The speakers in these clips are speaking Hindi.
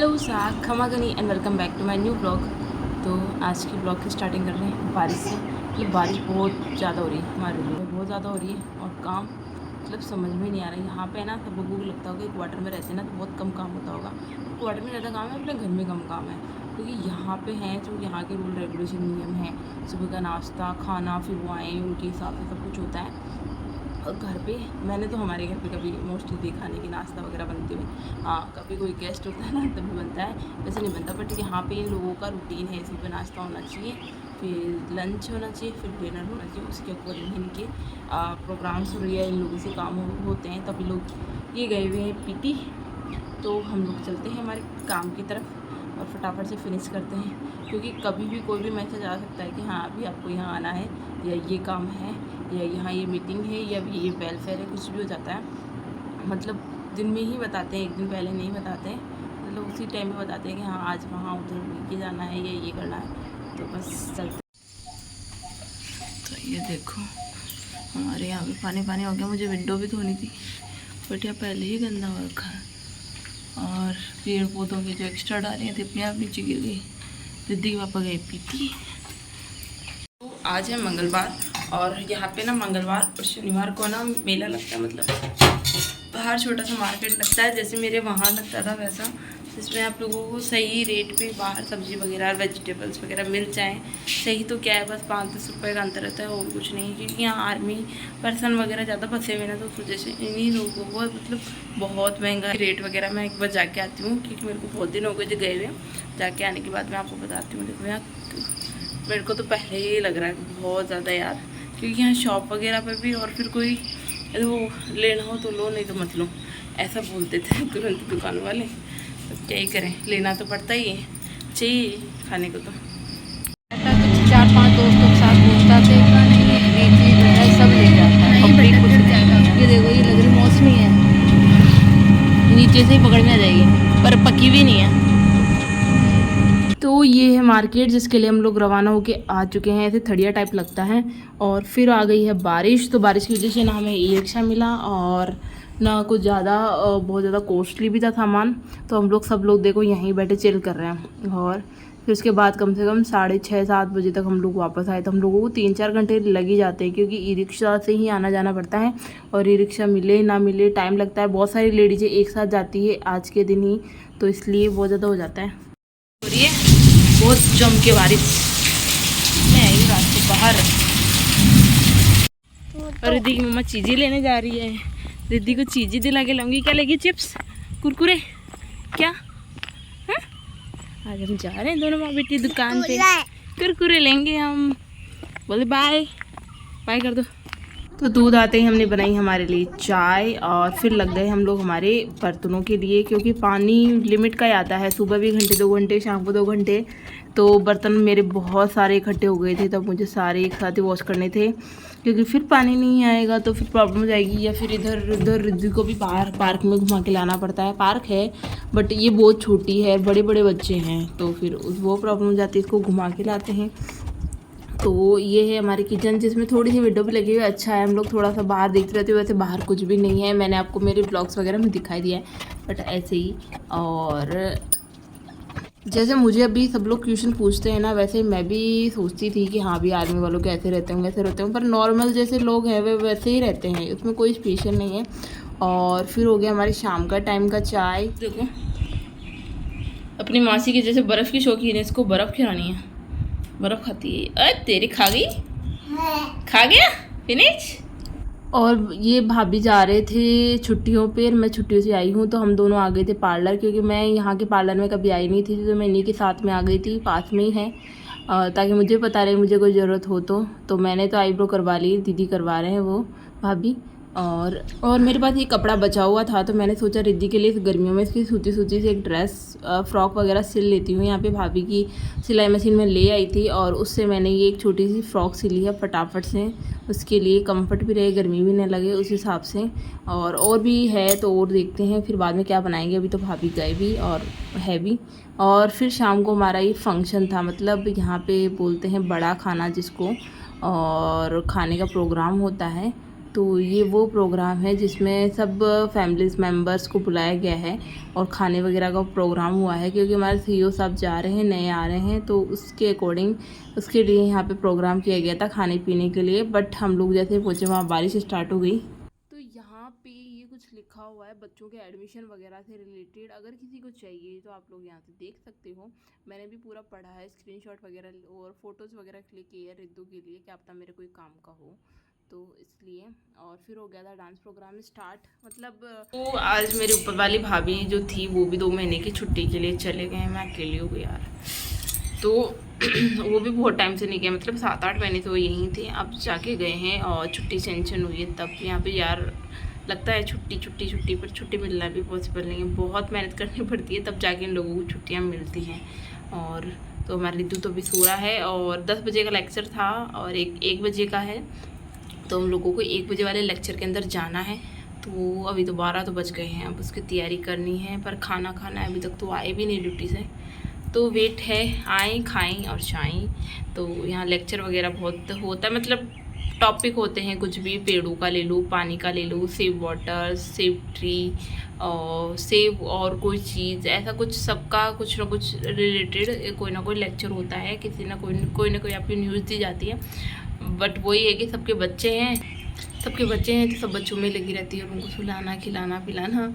हेलो साग खमागनी and welcome back to my new blog. तो आज की ब्लॉग की स्टार्टिंग कर रहे हैं बारिश से। मतलब बारिश बहुत ज़्यादा हो रही है, हमारे लिए बहुत ज़्यादा हो रही है और काम मतलब समझ में नहीं आ रहा है। यहाँ पे ना सब लोगों को लगता होगा कि क्वार्टर में रहते हैं ना तो बहुत कम काम होता होगा। क्वार्टर में ज़्यादा काम है, अपने घर में कम काम है, क्योंकि यहाँ पे हैं जो यहाँ के रूल रेगुलेशन नियम हैं। सुबह का नाश्ता खाना फिर वो आए उनके हिसाब से सब कुछ होता है। और घर पे मैंने तो हमारे घर पे कभी मोस्टली देखा नहीं कि नाश्ता वगैरह बनते हुए। हाँ, कभी कोई गेस्ट होता है ना तभी बनता है, वैसे नहीं बनता। बट यहाँ पे इन लोगों का रूटीन है, सुबह नाश्ता होना चाहिए, फिर लंच होना चाहिए, फिर डिनर होना चाहिए। उसके अकॉर्डिंग इनके प्रोग्राम्स हो रही है, इन लोगों से काम होते हैं। तभी लोग ये गए हुए हैं पीटी। तो हम लोग चलते हैं हमारे काम की तरफ और फटाफट से फिनिश करते हैं, क्योंकि कभी भी कोई भी मैसेज आ सकता है कि हाँ अभी आपको यहाँ आना है, या ये काम है, या यहाँ ये मीटिंग है, या ये वेलफेयर है, कुछ भी हो जाता है। मतलब दिन में ही बताते हैं, एक दिन पहले नहीं बताते हैं। मतलब उसी टाइम में बताते हैं कि हाँ आज वहाँ उधर लेके जाना है या ये करना है। तो बस चलते। तो ये देखो हमारे यहाँ पे पानी पानी हो गया। मुझे विंडो भी धोनी थी बट यहाँ पहले ही गंदा हो रखा है। और पेड़ पौधों की जो एक्स्ट्रा डालियाँ थी अपने आप नीचे गिर गई। दीदी के पापा गए पीती। तो आज है मंगलवार और यहाँ पे ना मंगलवार और शनिवार को ना मेला लगता है। मतलब बाहर छोटा सा मार्केट लगता है, जैसे मेरे वहाँ लगता था वैसा, जिसमें आप लोगों को सही रेट पे बाहर सब्जी वगैरह वेजिटेबल्स वगैरह मिल जाएँ। सही तो क्या है, बस 5-10 रुपये का अंतर रहता है और कुछ नहीं। क्योंकि यहाँ आर्मी पर्सन वगैरह ज़्यादा फंसे हुए ना, तो उस वजह से इन्हीं लोगों को मतलब बहुत महंगा रेट वगैरह। मैं एक बार जाके आती हूँ क्योंकि मेरे को बहुत दिन हो गए गए हुए। जाके आने के बाद मैं आपको बताती हूँ। देखो यहाँ मेरे को तो पहले ही लग रहा है बहुत ज़्यादा यार, क्योंकि यहाँ शॉप वगैरह पे भी और फिर कोई वो लेना हो तो लो, नहीं तो मत लो, ऐसा बोलते थे तुरंत दुकान वाले। तो क्या ही करें, लेना तो पड़ता ही है, चाहिए खाने को। तो ऐसा कुछ 4-5 दोस्तों के साथ घूमता थे, ये चीज़ है सब ले जाता है। ये देखो ये लग रही मौसमी है, नीचे से ही पकड़ में आ जाएगी पर पकी भी नहीं है। तो ये है मार्केट जिसके लिए हम लोग रवाना होके आ चुके हैं। ऐसे थड़िया टाइप लगता है और फिर आ गई है बारिश। तो बारिश की वजह से ना हमें ई रिक्शा मिला और ना कुछ ज़्यादा बहुत ज़्यादा कॉस्टली भी था सामान। तो हम लोग सब लोग देखो यहीं बैठे चिल कर रहे हैं। और फिर उसके बाद कम से कम 6:30-7 बजे तक हम लोग वापस आए। तो हम लोगों को 3-4 घंटे लग ही जाते हैं, क्योंकि ई रिक्शा से ही आना जाना पड़ता है। और ई रिक्शा मिले ना मिले टाइम लगता है। बहुत सारी लेडीज़ें एक साथ जाती है आज के दिन ही, तो इसलिए बहुत ज़्यादा हो जाता है। हो रही है बहुत जम के बारिश। मैं आई रास्ते बाहर और दीदी की मम्मा चीज़ें लेने जा रही है। दीदी को चीज़ें दिला के लाऊंगी। क्या लेगी? चिप्स कुरकुरे क्या? हाँ, आज हम जा रहे हैं दोनों माँ बेटी दुकान पे, कुरकुरे लेंगे हम। बोले बाय बाय कर दो। तो दूध आते ही हमने बनाई हमारे लिए चाय और फिर लग गए हम लोग हमारे बर्तनों के लिए, क्योंकि पानी लिमिट का ही आता है। सुबह भी घंटे 2 घंटे, शाम को 2 घंटे। तो बर्तन मेरे बहुत सारे इकट्ठे हो गए थे, तब मुझे सारे एक साथ ही वॉश करने थे, क्योंकि फिर पानी नहीं आएगा तो फिर प्रॉब्लम हो जाएगी। या फिर इधर उधर रिद्धि को भी बाहर पार्क में घुमा के लाना पड़ता है। पार्क है बट ये बहुत छोटी है, बड़े बड़े बच्चे हैं, तो फिर वो प्रॉब्लम हो जाती है। इसको घुमा के लाते हैं। तो ये है हमारी किचन, जिसमें थोड़ी सी विंडो भी लगी हुई है। अच्छा है, हम लोग थोड़ा सा बाहर देखते रहते हैं। वैसे बाहर कुछ भी नहीं है, मैंने आपको मेरे ब्लॉग्स वगैरह में दिखाई दिया है, बट ऐसे ही। और जैसे मुझे अभी सब लोग क्वेश्चन पूछते हैं ना, वैसे मैं भी सोचती थी कि हाँ भी आर्मी वालों के ऐसे रहते होंगे, ऐसे रहते होंगे, पर नॉर्मल जैसे लोग हैं वे वैसे ही रहते हैं, उसमें कोई स्पेशल नहीं है। और फिर हो गया हमारे शाम का टाइम का चाय। देखो अपनी मासी के जैसे बर्फ़ की शौकीन है, इसको बर्फ़ खिलानी है, बर्फ़ खाती है। अरे तेरी खा गई, खा गया फिनिश। और ये भाभी जा रहे थे छुट्टियों पे, मैं छुट्टियों से आई हूँ, तो हम दोनों आ गए थे पार्लर, क्योंकि मैं यहाँ के पार्लर में कभी आई नहीं थी, तो मैं इन्हीं के साथ में आ गई थी, पास में ही है। ताकि मुझे पता रहे मुझे कोई ज़रूरत हो तो मैंने तो आईब्रो करवा ली, दीदी करवा रहे हैं वो भाभी। और मेरे पास ये कपड़ा बचा हुआ था, तो मैंने सोचा रिद्धि के लिए इस गर्मियों में इसकी सूती सूती से एक ड्रेस फ्रॉक वगैरह सिल लेती हूँ। यहाँ पे भाभी की सिलाई मशीन में ले आई थी और उससे मैंने ये एक छोटी सी फ्रॉक सिली है फटाफट से। उसके लिए कंफर्ट भी रहे, गर्मी भी नहीं लगे उस हिसाब से। और भी है तो और देखते हैं फिर बाद में क्या बनाएंगे। अभी तो भाभी गए भी और है भी। और फिर शाम को हमारा ये फंक्शन था, मतलब यहाँ पे बोलते हैं बड़ा खाना जिसको, और खाने का प्रोग्राम होता है। तो ये वो प्रोग्राम है जिसमें सब फैमिलीज मेम्बर्स को बुलाया गया है और खाने वगैरह का प्रोग्राम हुआ है, क्योंकि हमारे सीईओ साहब जा रहे हैं, नए आ रहे हैं, तो उसके अकॉर्डिंग उसके लिए यहाँ पे प्रोग्राम किया गया था खाने पीने के लिए। बट हम लोग जैसे पहुँचे वहाँ बारिश स्टार्ट हो गई। तो यहाँ पे ये कुछ लिखा हुआ है बच्चों के एडमिशन वगैरह से रिलेटेड, अगर किसी को चाहिए तो आप लोग यहाँ से देख सकते हो। मैंने भी पूरा पढ़ा है, स्क्रीनशॉट वगैरह और फोटोज़ वगैरह क्लिक किए है रिद्धू के लिए, क्या पता मेरे कोई काम का हो, तो इसलिए। और फिर हो गया था डांस प्रोग्राम स्टार्ट। मतलब तो आज मेरे ऊपर वाली भाभी जो थी वो भी 2 महीने की छुट्टी के लिए चले गए, मैं अकेली हो गई यार। तो वो भी बहुत टाइम से नहीं गए, मतलब 7-8 महीने तो वो यहीं थे, अब जाके गए हैं और छुट्टी सेंशन हुई है तब। यहाँ पे यार लगता है छुट्टी पर छुट्टी मिलना भी पॉसिबल नहीं है, बहुत मेहनत करनी पड़ती है तब जाके इन लोगों को छुट्टियाँ मिलती हैं। और तो हमारा रिद्धू तो अभी सो रहा है और 10 बजे का लेक्चर था और 1 बजे का है, तो हम लोगों को 1 बजे वाले लेक्चर के अंदर जाना है। तो अभी तो 12 तो बज गए हैं, अब उसकी तैयारी करनी है, पर खाना खाना है, अभी तक तो आए भी नहीं ड्यूटी से, तो वेट है आएँ खाएं और जाएं। तो यहाँ लेक्चर वगैरह बहुत होता है, मतलब टॉपिक होते हैं कुछ भी, पेड़ों का ले लो, पानी का ले लो, सेव वाटर, सेव ट्री और सेव और कोई चीज़, ऐसा कुछ सबका कुछ ना कुछ रिलेटेड कोई ना कोई लेक्चर होता है, किसी ना कोई आपकी न्यूज़ दी जाती है। बट वही है कि सबके बच्चे हैं तो सब बच्चों में लगी रहती है, उनको सुलाना खिलाना पिलाना,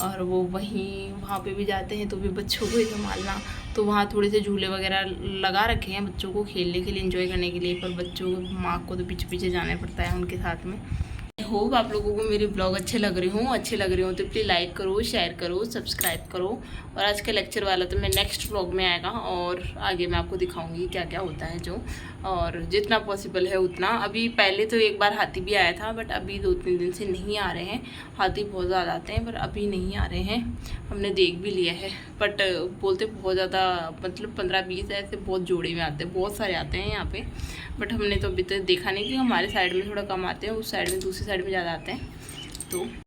और वो वहाँ पे भी जाते हैं तो भी बच्चों को ही संभालना। तो वहाँ थोड़े से झूले वगैरह लगा रखे हैं बच्चों को खेलने के लिए, एंजॉय करने के लिए, पर बच्चों माँ को तो पीछे पीछे जाना पड़ता है उनके साथ में। होप आप लोगों को मेरे ब्लॉग अच्छे लग रहे हो तो प्लीज़ लाइक करो, शेयर करो, सब्सक्राइब करो। और आज का लेक्चर वाला तो मैं नेक्स्ट व्लॉग में आएगा और आगे मैं आपको दिखाऊंगी क्या क्या होता है जो, और जितना पॉसिबल है उतना। अभी पहले तो एक बार हाथी भी आया था, बट अभी 2-3 दिन से नहीं आ रहे हैं, हाथी बहुत ज़्यादा आते हैं पर अभी नहीं आ रहे हैं, हमने देख भी लिया है। बट बोलते बहुत ज़्यादा, मतलब 15-20 ऐसे बहुत जोड़े में आते हैं, बहुत सारे आते हैं यहाँ पे, बट हमने तो अभी तक देखा नहीं, कि हमारे साइड में थोड़ा कम आते हैं, उस साइड में दूसरी साइड में ज़्यादा आते हैं। तो